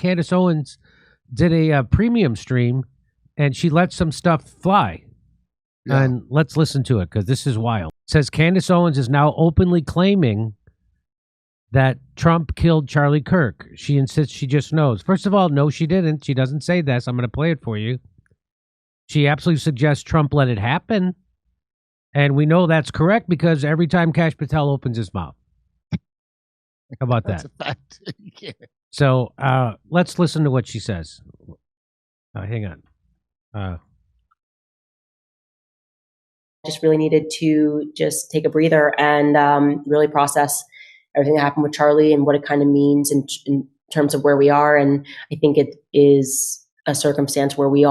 Candace Owens did a premium stream, and she let some stuff fly. Yeah. And let's listen to it, because this is wild. It says Candace Owens is now openly claiming that Trump killed Charlie Kirk. She insists she just knows. First of all, no, she didn't. She doesn't say this. I'm going to play it for you. She absolutely suggests Trump let it happen. And we know that's correct because every time Kash Patel opens his mouth. How about that? That's a fact. Yeah. So let's listen to what she says. Hang on. Just really needed to just take a breather and really process everything that happened with Charlie and what it kind of means in terms of where we are. And I think it is a circumstance where we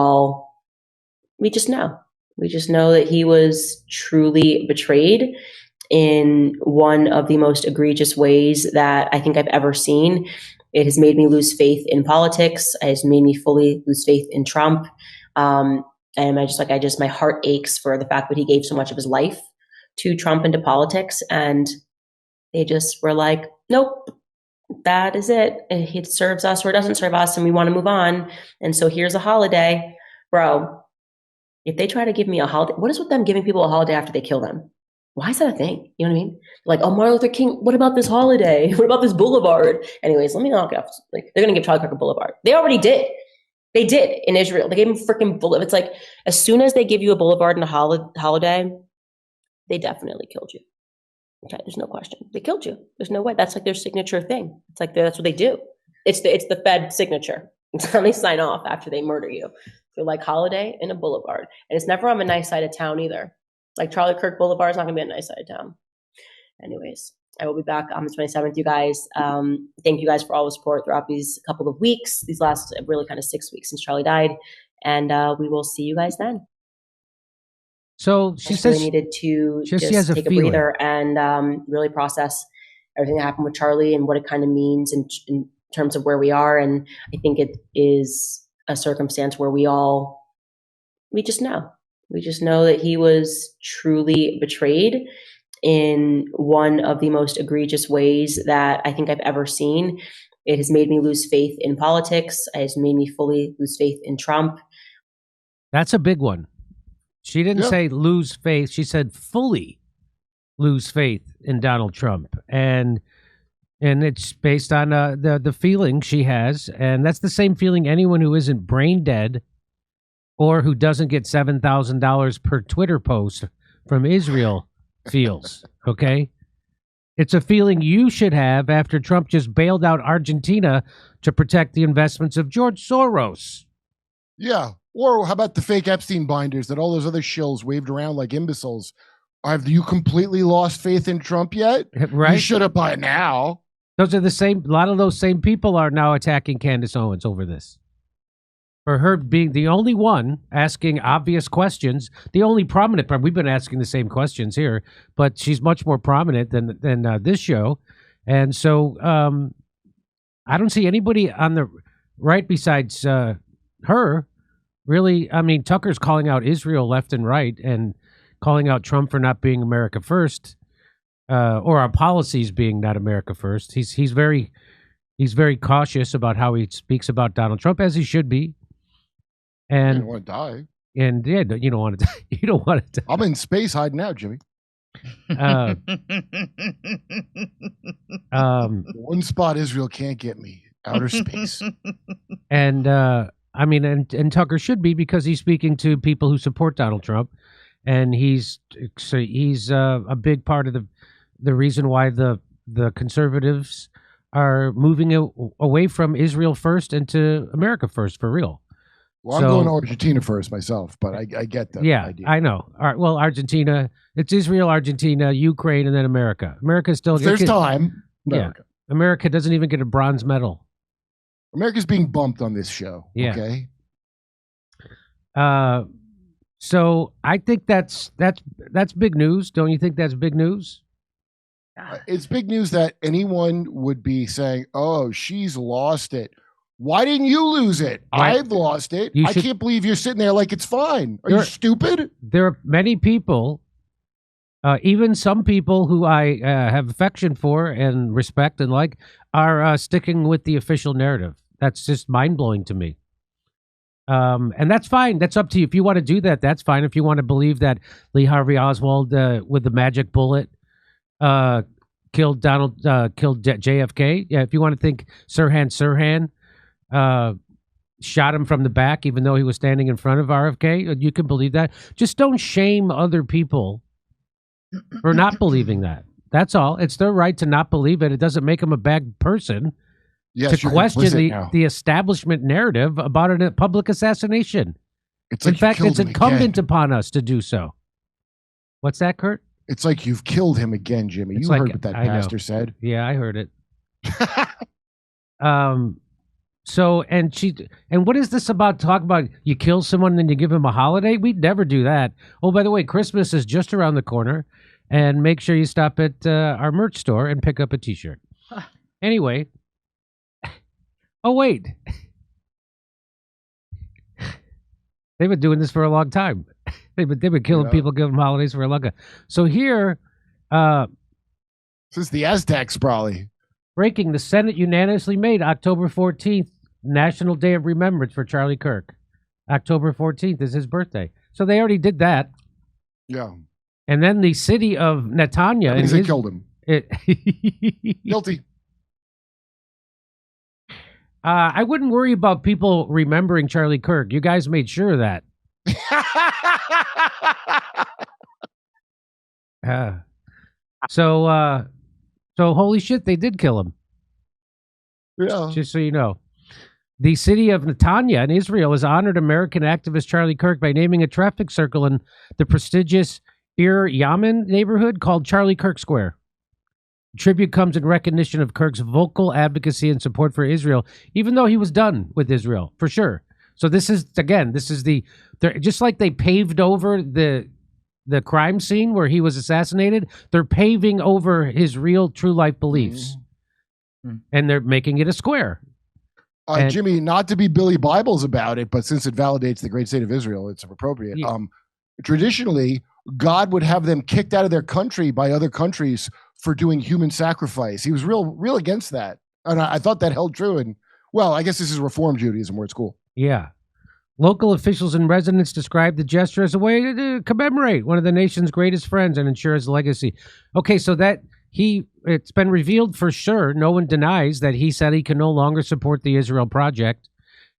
just know. We just know that he was truly betrayed in one of the most egregious ways that I think I've ever seen. It has made me lose faith in politics. It has made me fully lose faith in Trump. And my heart aches for the fact that he gave so much of his life to Trump and to politics. And they just were like, nope, that is it. It serves us or it doesn't serve us, and we want to move on. And so here's a holiday. Bro, if they try to give me a holiday, what is with them giving people a holiday after they kill them? Why is that a thing? You know what I mean? Like, oh, Martin Luther King, what about this holiday? What about this boulevard? Anyways, let me knock it off. Like, they're going to give Charlie Kirk a boulevard. They already did. They did in Israel. They gave him freaking boulevard. It's like, as soon as they give you a boulevard and a holiday, they definitely killed you. Okay, there's no question. They killed you. There's no way. That's like their signature thing. It's like that's what they do. It's the Fed signature. It's how they sign off after they murder you. So like holiday and a boulevard. And it's never on a nice side of town either. Like Charlie Kirk Boulevard is not going to be a nice side of town. Anyways, I will be back on the 27th, you guys. Thank you guys for all the support throughout these couple of weeks, these last really kind of 6 weeks since Charlie died. And we will see you guys then. So she says really needed to just take a breather and really process everything that happened with Charlie and what it kind of means in terms of where we are. And I think it is a circumstance where we just know. We just know that he was truly betrayed in one of the most egregious ways that I think I've ever seen. It has made me lose faith in politics. It has made me fully lose faith in Trump. That's a big one. She didn't say lose faith. She said fully lose faith in Donald Trump. And it's based on the feeling she has. And that's the same feeling anyone who isn't brain dead or who doesn't get $7,000 per Twitter post from Israel feels, okay? It's a feeling you should have after Trump just bailed out Argentina to protect the investments of George Soros. Yeah. Or how about the fake Epstein binders that all those other shills waved around like imbeciles? Have you completely lost faith in Trump yet? Right. You should have by now. Those are the same. A lot of those same people are now attacking Candace Owens over this. For her being the only one asking obvious questions, the only prominent, we've been asking the same questions here, but she's much more prominent than this show. And so I don't see anybody on the right besides her. Really, I mean, Tucker's calling out Israel left and right and calling out Trump for not being America first, or our policies being not America first. He's very cautious about how he speaks about Donald Trump, as he should be. And you don't want to die. And yeah, you don't want to die. You don't want to die. I'm in space hiding out, Jimmy. One spot Israel can't get me: outer space. And I mean, and Tucker should be, because he's speaking to people who support Donald Trump, and he's a big part of the reason why the conservatives are moving away from Israel first and to America first for real. Well, I'm going to Argentina first myself, but I get that. Yeah, idea. I know. All right, well, Argentina, it's Israel, Argentina, Ukraine, and then America. America still. There's time. America. Yeah, America doesn't even get a bronze medal. America's being bumped on this show. Yeah. Okay. So I think that's big news. Don't you think that's big news? It's big news that anyone would be saying, "Oh, she's lost it." Why didn't you lose it? Right. I've lost it. I can't believe you're sitting there like it's fine. Are you stupid? There are many people, even some people who I have affection for and respect and like, are sticking with the official narrative. That's just mind-blowing to me. And that's fine. That's up to you. If you want to do that, that's fine. If you want to believe that Lee Harvey Oswald with the magic bullet killed JFK. Yeah, if you want to think Sirhan shot him from the back, even though he was standing in front of RFK, you can believe that. Just don't shame other people for not believing that. That's all. It's their right to not believe it. It doesn't make them a bad person. Yes, to question the establishment narrative about a public assassination. In fact, it's incumbent upon us to do so. What's that, Kurt? It's like you've killed him again, Jimmy. You heard what that pastor said. Yeah, I heard it. So, and what is this about? Talk about you kill someone and then you give him a holiday? We'd never do that. Oh, by the way, Christmas is just around the corner, and make sure you stop at our merch store and pick up a T-shirt. Anyway. Oh, wait. They've been doing this for a long time. They've been killing people, giving them holidays for a long time. So here... this is the Aztecs, probably. Breaking, the Senate unanimously made October 14th National Day of Remembrance for Charlie Kirk. October 14th is his birthday. So they already did that. Yeah. And then the city of Netanya... and they killed him. Guilty. I wouldn't worry about people remembering Charlie Kirk. You guys made sure of that. So holy shit, they did kill him. Yeah. Just so you know. The city of Netanya in Israel has honored American activist Charlie Kirk by naming a traffic circle in the prestigious Ir Yamin neighborhood called Charlie Kirk Square. The tribute comes in recognition of Kirk's vocal advocacy and support for Israel, even though he was done with Israel, for sure. So this is just like they paved over the crime scene where he was assassinated, they're paving over his real true life beliefs. Mm-hmm. And they're making it a square. Jimmy, not to be Billy Bibles about it, but since it validates the great state of Israel, it's appropriate. Yeah. Traditionally, God would have them kicked out of their country by other countries for doing human sacrifice. He was real against that. And I thought that held true. And, well, I guess this is Reform Judaism where it's cool. Yeah. Local officials and residents described the gesture as a way to commemorate one of the nation's greatest friends and ensure his legacy. Okay, so it's been revealed for sure. No one denies that he said he can no longer support the Israel project,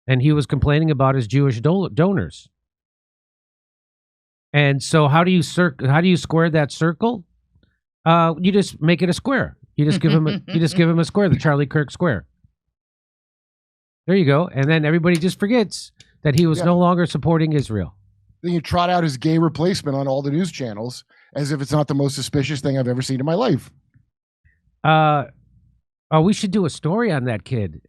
and he was complaining about his Jewish donors. And so how do you square that circle? You just make it a square. You just give him a square, the Charlie Kirk Square. There you go. And then everybody just forgets that he was no longer supporting Israel. Then you trot out his gay replacement on all the news channels as if it's not the most suspicious thing I've ever seen in my life. We should do a story on that kid.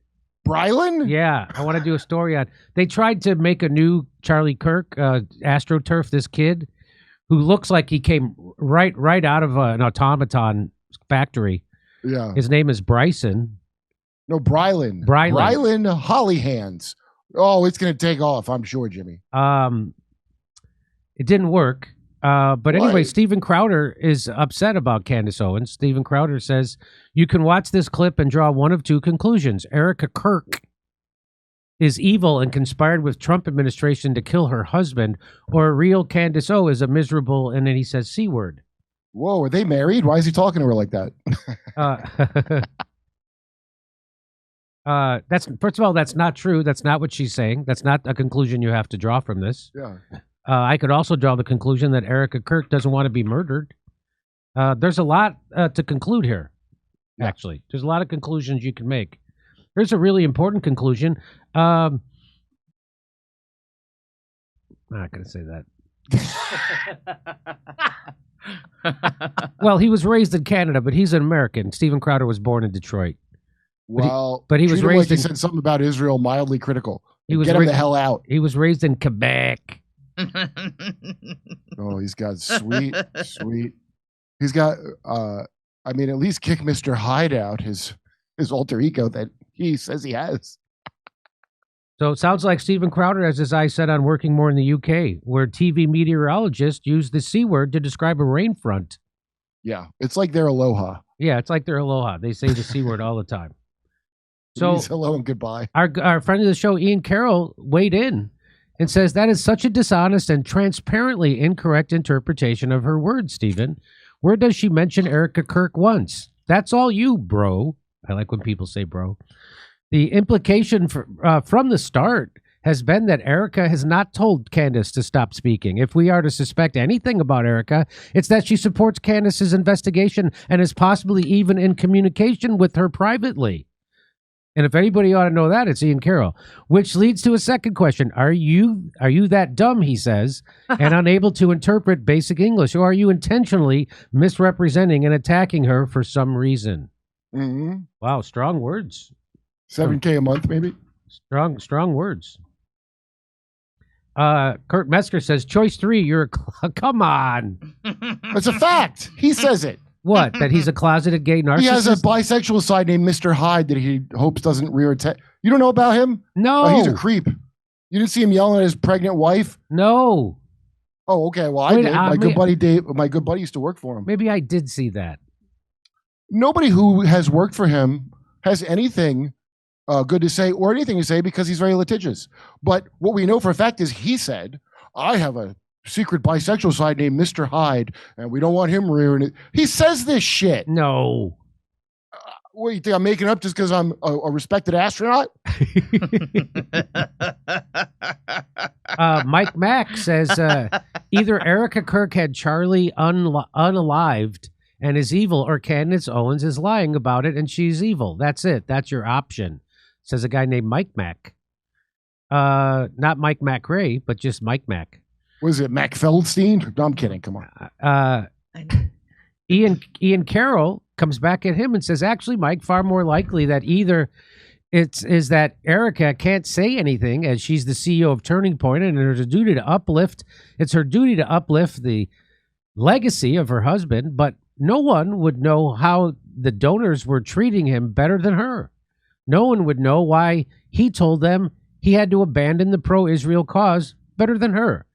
Brylan? Yeah, I want to do a story on. They tried to make a new Charlie Kirk, AstroTurf, this kid who looks like he came right out of an automaton factory. Yeah. His name is Bryson. No, Brylan. Brylan Hollyhands. Oh, it's going to take off, I'm sure, Jimmy. It didn't work. But anyway, Steven Crowder is upset about Candace Owens. Steven Crowder says, you can watch this clip and draw one of two conclusions. Erica Kirk is evil and conspired with Trump administration to kill her husband, or a real Candace O is a miserable, and then he says C word. Whoa, are they married? Why is he talking to her like that? That's first of all, that's not true. That's not what she's saying. That's not a conclusion you have to draw from this. Yeah. I could also draw the conclusion that Erica Kirk doesn't want to be murdered. There's a lot to conclude here, actually. There's a lot of conclusions you can make. Here's a really important conclusion. I'm not going to say that. Well, he was raised in Canada, but he's an American. Steven Crowder was born in Detroit. Well, but he was raised like he said something about Israel mildly critical. Get him the hell out. He was raised in Quebec. Oh, he's got sweet. He's got, at least kick Mr. Hyde out, his alter ego that he says he has. So it sounds like Steven Crowder has his eyes set on working more in the UK, where TV meteorologists use the C word to describe a rain front. Yeah, it's like their aloha. Yeah, it's like their aloha. They say the C word all the time. So hello and goodbye. Our friend of the show, Ian Caroll, weighed in and says that is such a dishonest and transparently incorrect interpretation of her words, Stephen. Where does she mention Erica Kirk once? That's all you, bro. I like when people say bro. The implication from the start has been that Erica has not told Candace to stop speaking. If we are to suspect anything about Erica, it's that she supports Candace's investigation and is possibly even in communication with her privately. And if anybody ought to know that, it's Ian Caroll. Which leads to a second question. Are you that dumb, he says, and unable to interpret basic English? Or are you intentionally misrepresenting and attacking her for some reason? Mm-hmm. Wow, strong words. $7K a month, maybe? Strong words. Kurt Metzger says, choice 3, you're come on. It's a fact. He says it. What? That he's a closeted gay narcissist? He has a bisexual side named Mr. Hyde that he hopes doesn't rear its head. You don't know about him? No. Oh, he's a creep. You didn't see him yelling at his pregnant wife? No. Oh, okay. Well, I did. My good buddy Dave, my good buddy used to work for him. Maybe I did see that. Nobody who has worked for him has anything good to say or anything to say because he's very litigious. But what we know for a fact is he said, I have a secret bisexual side named Mr. Hyde, and we don't want him rearing it. He says this shit. No. What, you think I'm making up just because I'm a respected astronaut? Mike Mack says either Erica Kirk had Charlie unalived and is evil, or Candace Owens is lying about it and she's evil. That's it. That's your option, says a guy named Mike Mack. Not Mike McRae, but just Mike Mack. Was it Mac Feldstein? No, I'm kidding. Come on. Ian Caroll comes back at him and says, actually, Mike, far more likely that either is that Erica can't say anything as she's the CEO of Turning Point, and it's her duty to uplift the legacy of her husband, but no one would know how the donors were treating him better than her. No one would know why he told them he had to abandon the pro-Israel cause better than her.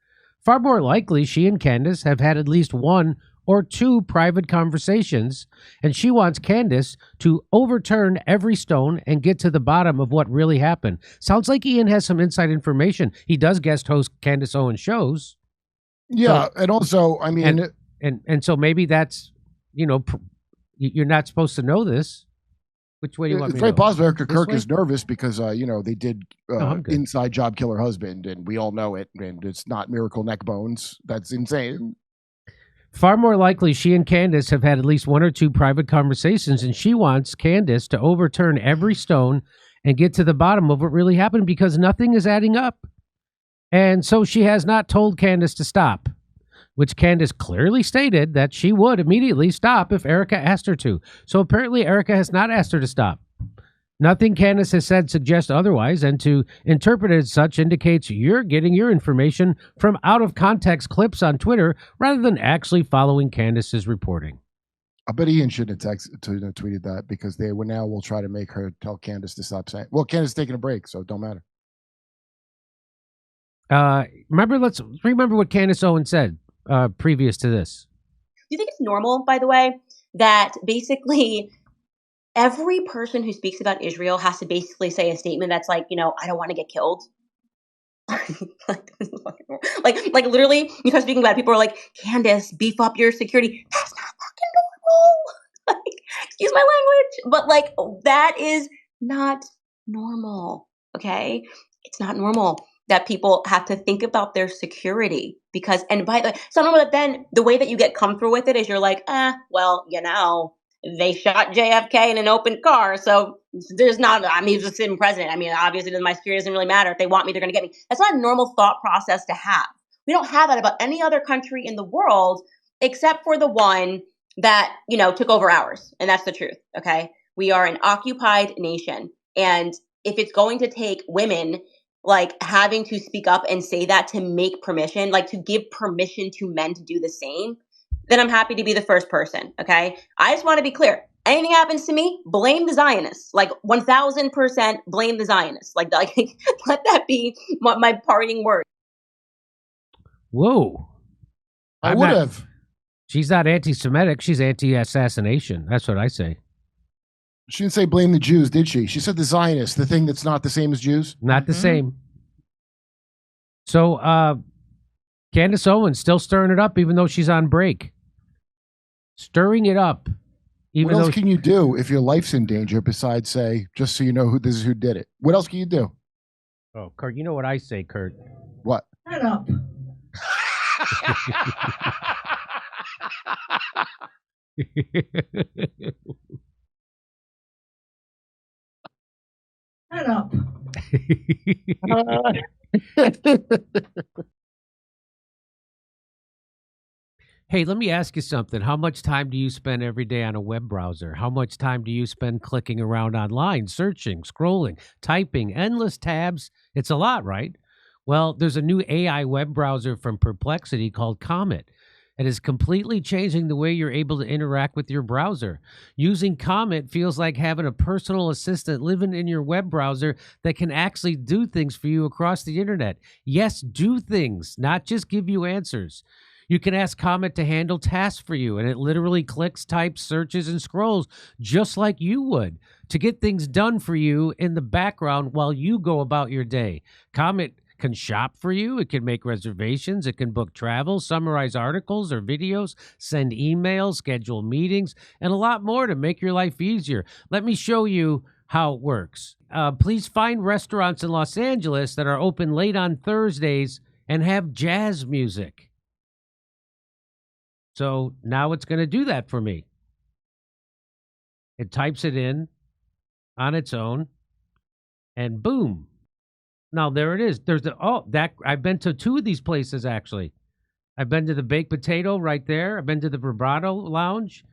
Far more likely, she and Candace have had at least one or two private conversations, and she wants Candace to overturn every stone and get to the bottom of what really happened. Sounds like Ian has some inside information. He does guest host Candace Owens shows. Yeah, so, and also, I mean... And so maybe that's, you're not supposed to know this. Which way do you want me to know? It's very possible Erica Kirk is nervous because, they did Inside Job Killer Husband, and we all know it, and it's not Miracle Neck Bones. That's insane. Far more likely, she and Candace have had at least one or two private conversations, and she wants Candace to overturn every stone and get to the bottom of what really happened because nothing is adding up. And so she has not told Candace to stop, which Candace clearly stated that she would immediately stop if Erica asked her to. So apparently Erica has not asked her to stop. Nothing Candace has said suggests otherwise, and to interpret it as such indicates you're getting your information from out-of-context clips on Twitter rather than actually following Candace's reporting. I bet Ian shouldn't have tweeted that because they will try to make her tell Candace to stop saying. Well, Candace is taking a break, so it don't matter. Let's remember what Candace Owens said previous to this. Do you think it's normal, by the way, that basically every person who speaks about Israel has to basically say a statement that's like, I don't want to get killed? like literally, you start speaking about it, people are like, Candace, beef up your security. That's not fucking normal. Excuse my language, but that is not normal. Okay, it's not normal that people have to think about their security because, and by the way, it's not normal that then the way that you get comfortable with it is you're like, they shot JFK in an open car, so there's not, he's a sitting president. Obviously my security doesn't really matter. If they want me, they're going to get me. That's not a normal thought process to have. We don't have that about any other country in the world except for the one that, took over ours. And that's the truth, okay? We are an occupied nation. And if it's going to take women having to speak up and say that to make permission, to give permission to men to do the same, then I'm happy to be the first person, okay? I just want to be clear. Anything happens to me, blame the Zionists. 1,000% blame the Zionists. Let that be my parting word. Whoa. I would have. She's not anti-Semitic. She's anti-assassination. That's what I say. She didn't say blame the Jews, did she? She said the Zionists, the thing that's not the same as Jews. Not the same. So Candace Owens still stirring it up, even though she's on break. Stirring it up. What else can you do if your life's in danger besides say, just so you know who this is who did it? What else can you do? Oh, Kurt, you know what I say, Kurt? What? Shut up. Shut up. Hey, let me ask you something. How much time do you spend every day on a web browser? How much time do you spend clicking around online, searching, scrolling, typing, endless tabs? It's a lot, right? Well, there's a new AI web browser from Perplexity called Comet. It is completely changing the way you're able to interact with your browser. Using Comet feels like having a personal assistant living in your web browser that can actually do things for you across the internet. Yes, do things, not just give you answers. You can ask Comet to handle tasks for you, and it literally clicks, types, searches, and scrolls just like you would to get things done for you in the background while you go about your day. Comet can shop for you. It can make reservations. It can book travel, summarize articles or videos, send emails, schedule meetings, and a lot more to make your life easier. Let me show you how it works. Please find restaurants in Los Angeles that are open late on Thursdays and have jazz music. So now it's going to do that for me. It types it in on its own, and boom. Now there it is. There's I've been to two of these places actually. I've been to the Baked Potato right there. I've been to the Vibrato Lounge.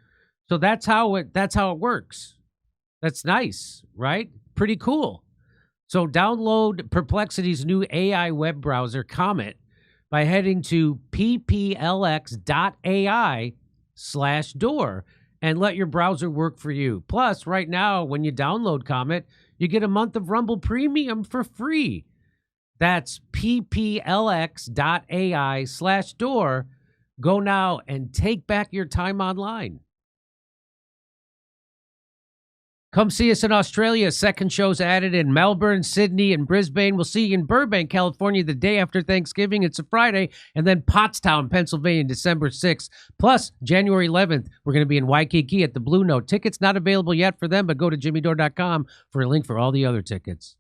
So that's how it works. That's nice, right? Pretty cool. So download Perplexity's new AI web browser, Comet, by heading to pplx.ai/Dore and let your browser work for you. Plus, right now, when you download Comet, you get a month of Rumble Premium for free. That's pplx.ai/Dore. Go now and take back your time online. Come see us in Australia. Second show's added in Melbourne, Sydney, and Brisbane. We'll see you in Burbank, California, the day after Thanksgiving. It's a Friday. And then Pottstown, Pennsylvania, December 6th. Plus, January 11th, we're going to be in Waikiki at the Blue Note. Tickets not available yet for them, but go to jimmydore.com for a link for all the other tickets.